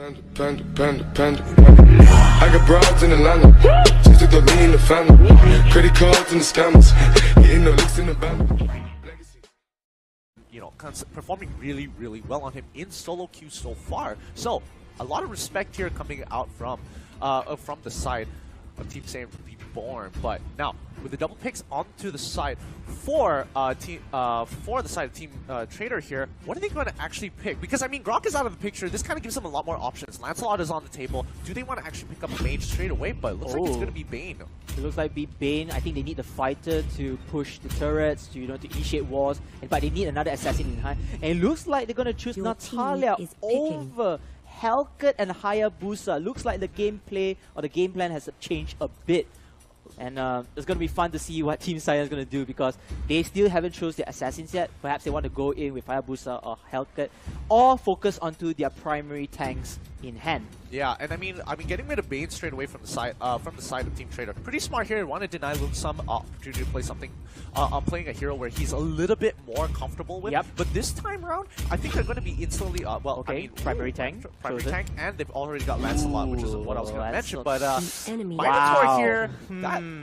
I got broads in Atlanta, just took the lean in the family, credit cards and the scammers, hitting the licks in the band. You know, performing really well on him in solo queue so far. So a lot of respect here coming out from the side of Team Saiyan Reborn. But now with the double picks onto the side for the side of Team Traitor here, what are they going to actually pick? Because I mean, Grok is out of the picture. This kind of gives them a lot more options. Lancelot is on the table. Do they want to actually pick up a mage straight away? But it looks like it's going to be Bane. It looks like Bane. I think they need the fighter to push the turrets, to to initiate wars, but they need another assassin in hand. And it looks like they're going to choose Natalia over Hellcat and Hayabusa. Looks like the gameplay or the game plan has changed a bit. And it's going to be fun to see what Team Saiyan is going to do, because they still haven't chosen their assassins yet. Perhaps they want to go in with Hayabusa or Hellcat, or focus onto their primary tanks in hand. Yeah, and I mean getting rid of Bane straight away from the side of Team Traitor. Pretty smart here. Want to deny Luke some opportunity to play something playing a hero where he's a little bit more comfortable with. Yep. But this time around, I think they're going to be instantly primary tank, and they've already got Lancelot, which is what I was going to mention. But Minotaur wow. here,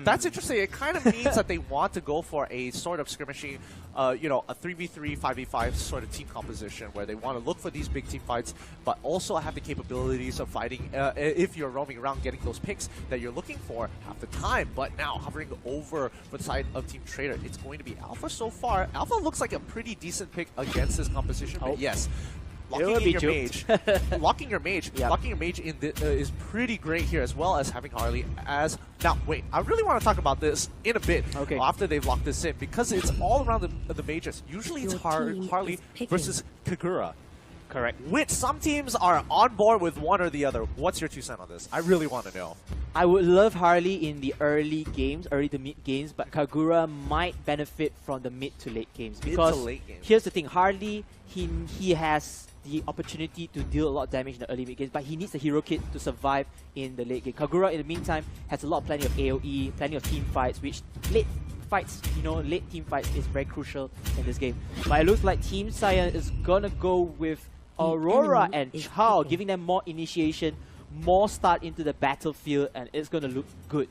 that's interesting. It kind of means that they want to go for a sort of skirmishing, a 3v3, 5v5 sort of team composition where they want to look for these big team fights, but also have the capabilities of fighting if you're roaming around, getting those picks that you're looking for half the time. But now hovering over for the side of Team Traitor, it's going to be Alpha so far. Alpha looks like a pretty decent pick against this composition, but yes. Locking your mage in is pretty great here, as well as having Harley as... Now, wait, I really want to talk about this in a bit after they've locked this in, because it's all around the mages. Usually it's Harley versus Kagura. Correct. Which some teams are on board with one or the other. What's your 2 cents on this? I really want to know. I would love Harley in the early to mid games, but Kagura might benefit from the mid to late games. Because here's the thing, Harley, he has the opportunity to deal a lot of damage in the early mid games, but he needs a hero kit to survive in the late game. Kagura, in the meantime, has plenty of AoE, plenty of team fights, which late team fights is very crucial in this game. But it looks like Team Saiyan is gonna go with Aurora and Chao, giving them more initiation, more start into the battlefield, and it's gonna look good.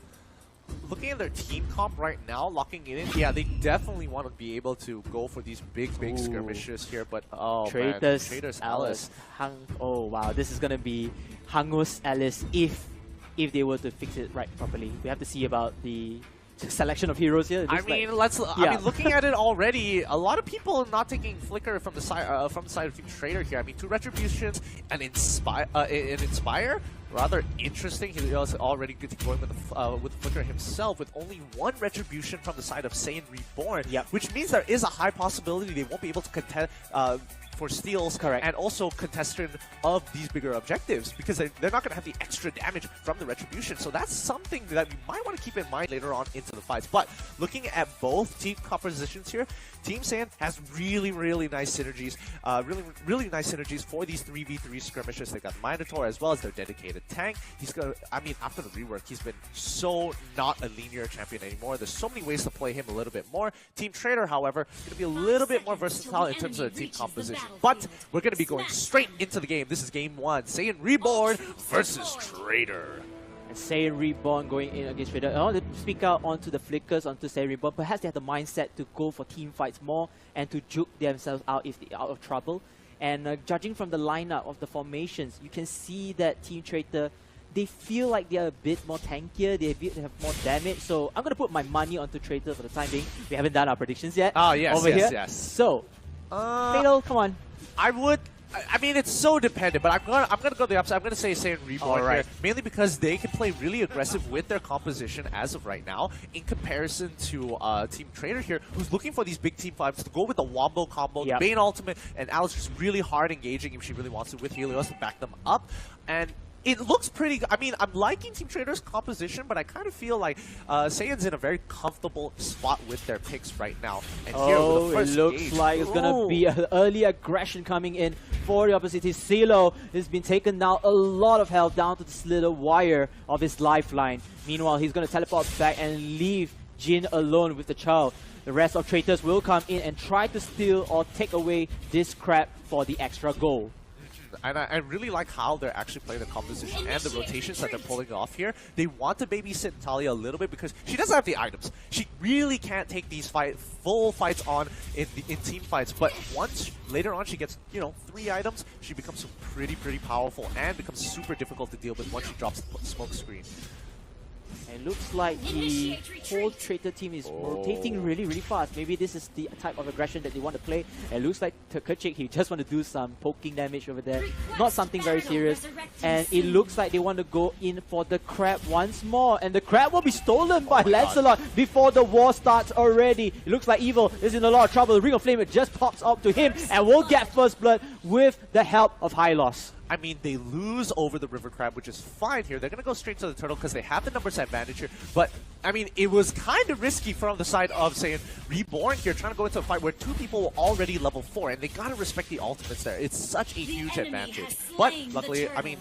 Looking at their team comp right now, locking it in, yeah, they definitely want to be able to go for these big skirmishes here, but Traitors Alice. Oh wow, this is gonna be Hangus Alice if they were to fix it right properly. We have to see about the selection of heroes here. I mean, looking at it already, a lot of people not taking Flicker from the side of Team Traitor here. I mean, 2 Retributions and Inspire, rather interesting. He was already good to going with Flicker himself, with only 1 Retribution from the side of Saiyan Reborn, which means there is a high possibility they won't be able to contest for steals, and also contestant of these bigger objectives, because they're not going to have the extra damage from the Retribution. So that's something that we might want to keep in mind later on into the fights. But looking at both team compositions here, Team Saiyan has really nice synergies, really nice synergies for these 3v3 skirmishes. They got Minotaur as well as their dedicated tank. He's gonna, after the rework, he's been so not a linear champion anymore. There's so many ways to play him a little bit more. Team Traitor, however, going to be a little bit more versatile in terms of the team composition. But we're going to be going straight into the game. This is game 1. Saiyan Reborn versus Traitor. And Saiyan Reborn going in against Traitor. I want to speak out onto the flickers onto Saiyan Reborn. Perhaps they have the mindset to go for team fights more and to juke themselves out if they're out of trouble. And judging from the lineup of the formations, you can see that Team Traitor, they feel like they're a bit more tankier, they have more damage. So I'm going to put my money onto Traitor for the time being. We haven't done our predictions yet. Yes. So, Fatal, come on. I mean, it's so dependent, but I'm gonna go the opposite. I'm gonna say Saiyan Reborn here, mainly because they can play really aggressive with their composition as of right now, in comparison to Team Traitor here, who's looking for these big team fights to go with the Wombo combo, the Bane ultimate, and Alice just really hard engaging if she really wants to with Helios to back them up. And it looks pretty good. I mean, I'm liking Team Traitor's composition, but I kind of feel like Saiyan's in a very comfortable spot with their picks right now. And here with the first it looks like it's going to be an early aggression coming in for the opposite. Silo has been taken down, a lot of health down to this little wire of his lifeline. Meanwhile, he's going to teleport back and leave Jin alone with the child. The rest of Traitors will come in and try to steal or take away this crab for the extra goal. I really like how they're actually playing the composition and the rotations that they're pulling off here. They want to babysit Natalia a little bit because she doesn't have the items. She really can't take these full fights on in team fights, but once later on she gets, you know, 3 items, she becomes pretty powerful and becomes super difficult to deal with once she drops the smoke screen. It looks like the whole Traitor team is rotating really fast. Maybe this is the type of aggression that they want to play. It looks like Kerchik, he just want to do some poking damage over there. Not something very serious. And it looks like they want to go in for the crab once more. And the crab will be stolen by Lancelot before the war starts already. It looks like Evil is in a lot of trouble. The Ring of Flame just pops up to him and will get first blood with the help of Hylos. I mean, they lose over the River Crab, which is fine here. They're going to go straight to the Turtle because they have the numbers advantage here. But, I mean, it was kind of risky from the side of Saiyan Reborn here, trying to go into a fight where 2 people were already level 4, and they got to respect the ultimates there. It's such a huge advantage. But, luckily, I mean,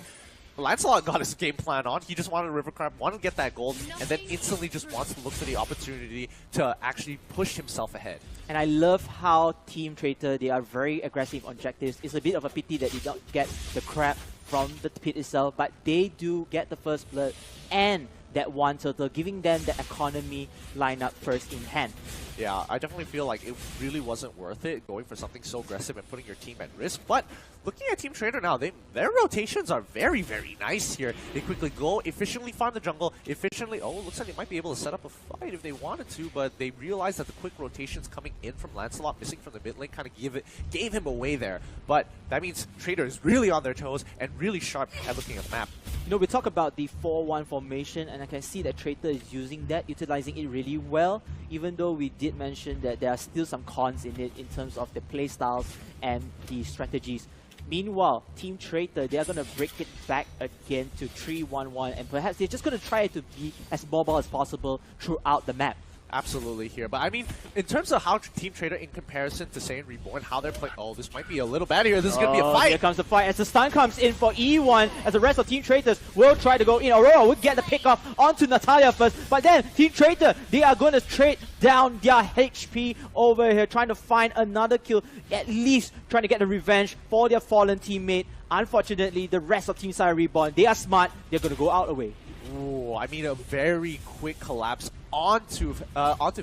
Lancelot got his game plan on. He just wanted a River Crab, wanted to get that gold, and then instantly just wants to look for the opportunity to actually push himself ahead. And I love how Team Traitor, they are very aggressive on objectives. It's a bit of a pity that they don't get the crab from the pit itself, but they do get the first blood and that 1 turtle, giving them the economy lineup first in hand. Yeah, I definitely feel like it really wasn't worth it going for something so aggressive and putting your team at risk. But looking at Team Traitor now, their rotations are very nice here. They quickly go, efficiently farm the jungle, efficiently... Oh, looks like they might be able to set up a fight if they wanted to, but they realized that the quick rotations coming in from Lancelot, missing from the mid lane, kind of gave him away there. But that means Traitor is really on their toes and really sharp at looking at the map. You know, we talk about the 4-1 formation, and I can see that Traitor is using that, utilizing it really well, even though we did mention that there are still some cons in it in terms of the playstyles and the strategies. Meanwhile, Team Traitor, they are going to break it back again to 3-1-1, and perhaps they're just going to try to be as mobile as possible throughout the map. Absolutely here. But I mean, in terms of how Team Traitor in comparison to Saiyan Reborn, how they're playing... Oh, this might be a little bad here. This is going to be a fight. Here comes the fight as the stun comes in for E1, as the rest of Team Traitors will try to go in. Aurora will get the pick off onto Natalia first, but then Team Traitor, they are going to trade down their HP over here, trying to find another kill, at least trying to get the revenge for their fallen teammate. Unfortunately, the rest of Team TSYR Reborn, they are smart. They're going to go out away. Ooh, I mean, a very quick collapse onto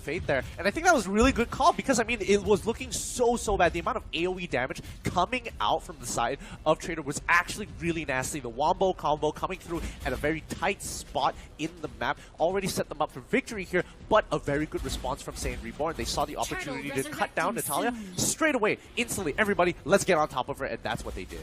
Fate there, and I think that was a really good call because I mean it was looking so bad. The amount of AoE damage coming out from the side of Traitor was actually really nasty. The wombo combo coming through at a very tight spot in the map already set them up for victory here, but a very good response from Saiyan Reborn. They saw the opportunity to cut down Natalia straight away, instantly. Everybody, let's get on top of her, and that's what they did.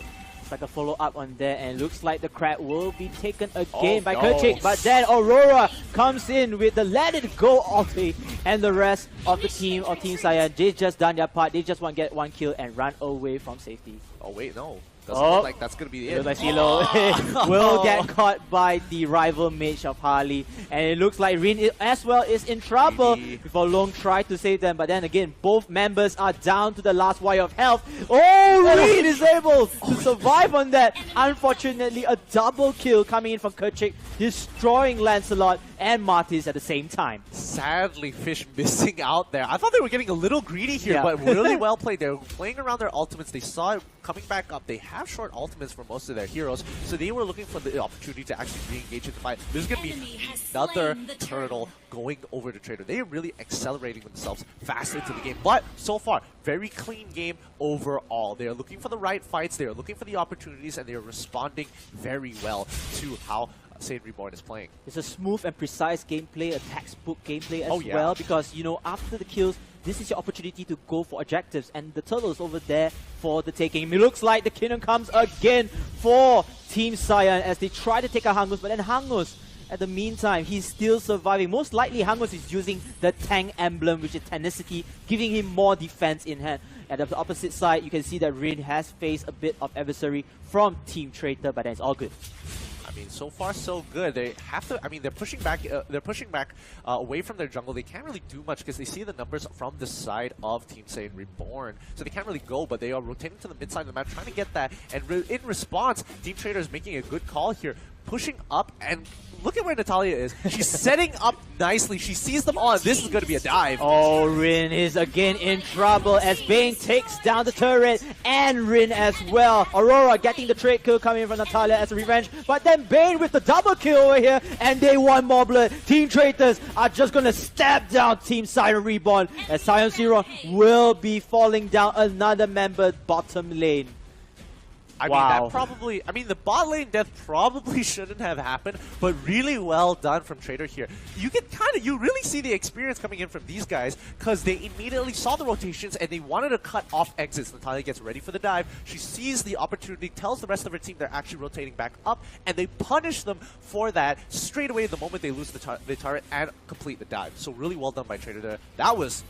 Like a follow-up on there, and looks like the crab will be taken again by Kerchik, but then Aurora comes in with the let it go ulti, and the rest of the team of Team Saiyan, they just done their part. They just want to get 1 kill and run away from safety. Oh wait, no. Doesn't look like that's going to be the end. Like Silo will get caught by the rival mage of Harley, and it looks like Rin as well is in trouble before Long tried to save them, but then again both members are down to the last wire of health. Rin is able to survive on that. Unfortunately, a double kill coming in from Kerchik, destroying Lancelot and Martis at the same time. Sadly, Fish missing out there. I thought they were getting a little greedy here, but really well played. They were playing around their ultimates. They saw it coming back up. They have short ultimates for most of their heroes, so they were looking for the opportunity to actually re-engage in the fight. There's going to be another turtle going over to Traitor. They are really accelerating themselves fast into the game, but so far, very clean game overall. They are looking for the right fights, they are looking for the opportunities, and they are responding very well to how Saiyan Reborn is playing. It's a smooth and precise gameplay, a textbook gameplay as well, because, you know, after the kills, this is your opportunity to go for objectives, and the turtle is over there for the taking. It looks like the kingdom comes again for Team Saiyan as they try to take out Hangus, but then Hangus, at the meantime, he's still surviving. Most likely, Hangus is using the tank emblem, which is Tenacity, giving him more defense in hand. And at the opposite side, you can see that Rin has faced a bit of adversary from Team Traitor, but then it's all good. I mean, so far so good. They have to. I mean, they're pushing back. Away from their jungle. They can't really do much because they see the numbers from the side of Team Saiyan Reborn, so they can't really go. But they are rotating to the mid side of the map, trying to get that. And in response, Team Traitor is making a good call here, pushing up, and look at where Natalia is. She's setting up nicely. She sees them all, and this is going to be a dive. Oh, Rin is again in trouble as Bane takes down the turret and Rin as well. Aurora getting the trade kill coming from Natalia as a revenge, but then Bane with the double kill over here, and they want more blood. Team Traitors are just going to stab down Team SYR Reborn as TSYR will be falling down another member bottom lane. I mean, the bot lane death probably shouldn't have happened, but really well done from TRAITOR here. You really see the experience coming in from these guys, because they immediately saw the rotations and they wanted to cut off exits. Natalia gets ready for the dive. She sees the opportunity, tells the rest of her team they're actually rotating back up, and they punish them for that straight away the moment they lose the turret and complete the dive. So really well done by TRAITOR there. That was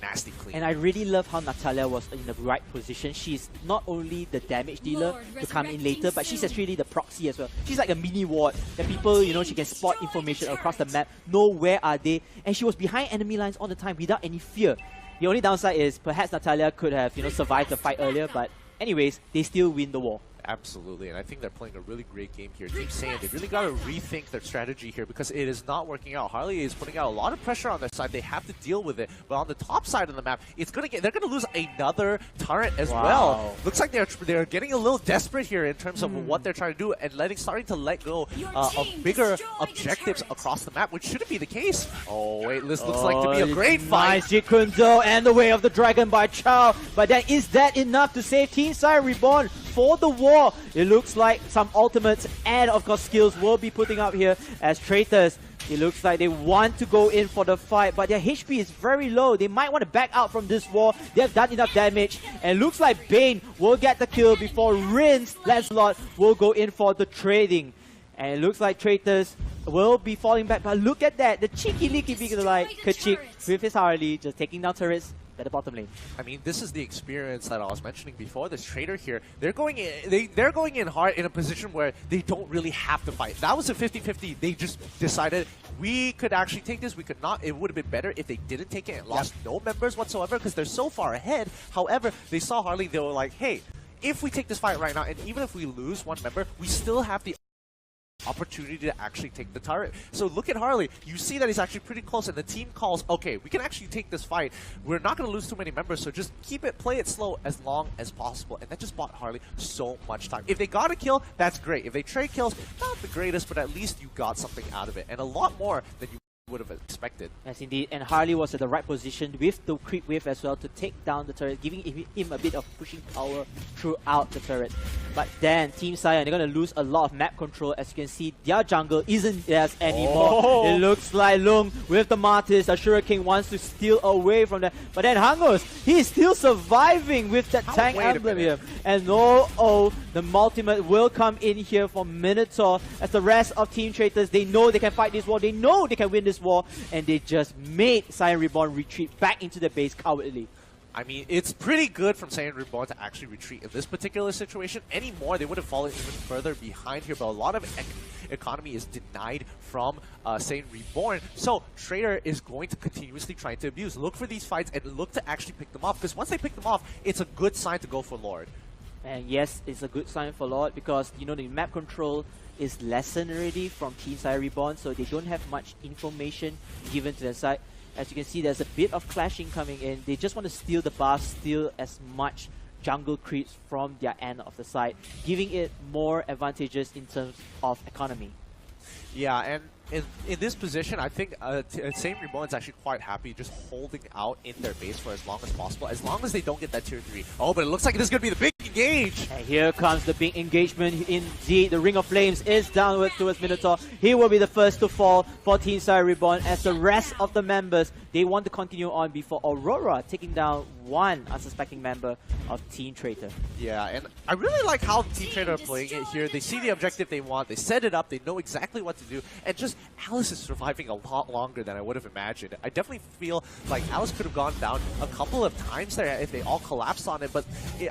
nasty clean. And I really love how Natalia was in the right position. She's not only the damage dealer to come in later, but she's actually the proxy as well. She's like a mini ward that people, she can spot information across the map, know where are they, and she was behind enemy lines all the time without any fear. The only downside is perhaps Natalia could have, survived the fight earlier, but anyways, they still win the war. Absolutely, and I think they're playing a really great game here. Team Saiyan, they really got to rethink their strategy here because it is not working out. Harley is putting out a lot of pressure on their side. They have to deal with it, but on the top side of the map, they're gonna lose another turret as well. Looks like they're getting a little desperate here in terms of what they're trying to do and starting to let go of bigger objectives across the map, which shouldn't be the case. Oh wait, this looks like to be a great fight. Nice Jeet Kune Do and the Way of the Dragon by Chao, but then is that enough to save Team SYR Reborn for the war? It looks like some ultimates and of course skills will be putting up here as Traitors. It looks like they want to go in for the fight, but their HP is very low. They might want to back out from this war. They have done enough damage, and it looks like Bane will get the kill before Rin's Lancelot will go in for the trading. And it looks like Traitors will be falling back, but look at that. The cheeky leaky beak like Kachik with his Harley just taking down turrets at the bottom lane. I mean, this is the experience that I was mentioning before. This TRAITOR here, they're going in hard in a position where they don't really have to fight. That was a 50-50. They just decided we could actually take this, we could not. It would have been better if they didn't take it and lost no members whatsoever because they're so far ahead. However, they saw Harley, they were like, hey, if we take this fight right now, and even if we lose one member, we still have the opportunity to actually take the turret. So look at Harley. You see that he's actually pretty close, and the team calls, okay, we can actually take this fight. We're not going to lose too many members, so just play it slow as long as possible. And that just bought Harley so much time. If they got a kill, that's great. If they trade kills, not the greatest, but at least you got something out of it, and a lot more than you would have expected. Yes, indeed. And Harley was at the right position with the creep wave as well to take down the turret, giving him a bit of pushing power throughout the turret. But then Team SYR, they're going to lose a lot of map control. As you can see, their jungle isn't theirs anymore. It looks like Lung with the Martyrs. Ashura King wants to steal away from that. But then Hangos, he's still surviving with that tank emblem here. And the ultimate will come in here for Minotaur as the rest of Team Traitors, they know they can fight this war. They know they can win this war, and they just made SYR Reborn retreat back into the base cowardly. I mean, it's pretty good from Saiyan Reborn to actually retreat in this particular situation. Anymore, they would have fallen even further behind here, but a lot of economy is denied from Saiyan Reborn. So TRAITOR is going to continuously try to abuse. Look for these fights and look to actually pick them off, because once they pick them off, it's a good sign to go for Lord. And yes, it's a good sign for Lord because, the map control is lessened already from Team SYR Reborn, so they don't have much information given to their side. As you can see, there's a bit of clashing coming in. They just want to steal the buff, steal as much jungle creeps from their end of the side, giving it more advantages in terms of economy. Yeah, and in this position, I think Saiyan Reborn is actually quite happy just holding out in their base for as long as possible, as long as they don't get that tier 3. Oh, but it looks like this is going to be the big engage! And here comes the big engagement. Indeed, the Ring of Flames is downward towards Minotaur. He will be the first to fall for Team SYR Reborn, as the rest of the members, they want to continue on before Aurora taking down one unsuspecting member of Team TRAITOR. Yeah, and I really like how Team TRAITOR are playing it here. They see the objective they want, they set it up, they know exactly what to do, and just Alice is surviving a lot longer than I would have imagined. I definitely feel like Alice could have gone down a couple of times there if they all collapsed on it, but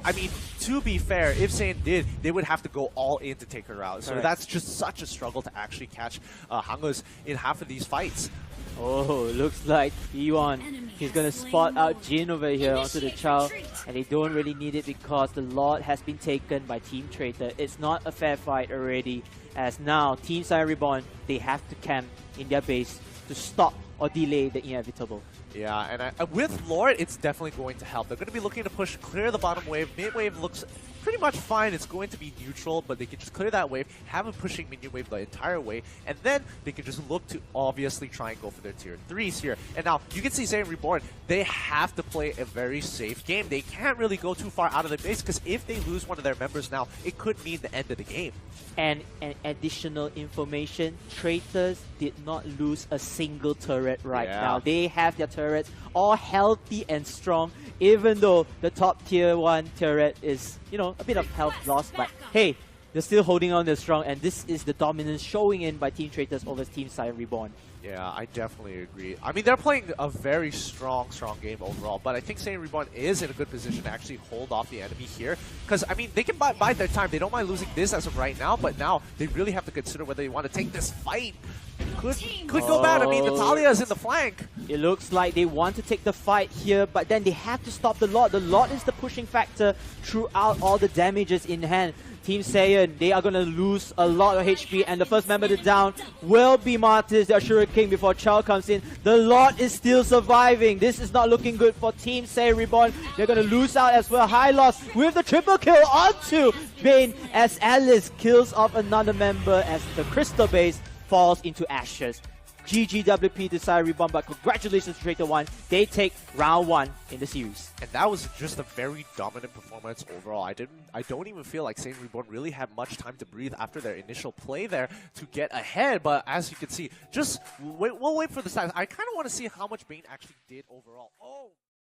I mean, to be fair, if Saiyan did, they would have to go all in to take her out. So that's just such a struggle to actually catch Hangos in half of these fights. Oh, looks like Ewan, he's gonna spot out Jin over here onto the Chow, and they don't really need it because the Lord has been taken by Team Traitor. It's not a fair fight already, as now Team SYR Reborn, they have to camp in their base to stop or delay the inevitable. Yeah, and with Lord, it's definitely going to help. They're going to be looking to push, clear the bottom wave. Mid wave looks pretty much fine. It's going to be neutral, but they can just clear that wave, have them pushing minion wave the entire way, and then they can just look to obviously try and go for their tier 3s here. And now, you can see Saiyan Reborn, they have to play a very safe game. They can't really go too far out of the base, because if they lose one of their members now, it could mean the end of the game. And an additional information, Traitors did not lose a single turret right now. They have their turrets all healthy and strong, even though the top tier 1 turret is, you know, a bit of health loss, but hey, they're still holding on, they're strong, and this is the dominance showing in by Team Traitors over Team SYR Reborn. Yeah, I definitely agree. I mean, they're playing a very strong game overall, but I think Saiyan Reborn is in a good position to actually hold off the enemy here. Because, I mean, they can bide their time. They don't mind losing this as of right now, but now they really have to consider whether they want to take this fight. Could go bad. I mean, Natalia is in the flank. It looks like they want to take the fight here, but then they have to stop the Lord. The Lord is the pushing factor throughout all the damages in hand. Team Saiyan, they are going to lose a lot of HP, and the first member to down will be Martyrs, the Ashura King, before Chow comes in. The Lord is still surviving. This is not looking good for Team Saiyan Reborn. They're going to lose out as well. High loss with the triple kill onto Bane as Alice kills off another member as the Crystal base falls into ashes. GGWP to SYR Reborn, but congratulations to Traitor 1. They take round 1 in the series. And that was just a very dominant performance overall. I don't even feel like Saiyan Reborn really had much time to breathe after their initial play there to get ahead. But as you can see, we'll wait for the stats. I kind of want to see how much Bane actually did overall. Oh!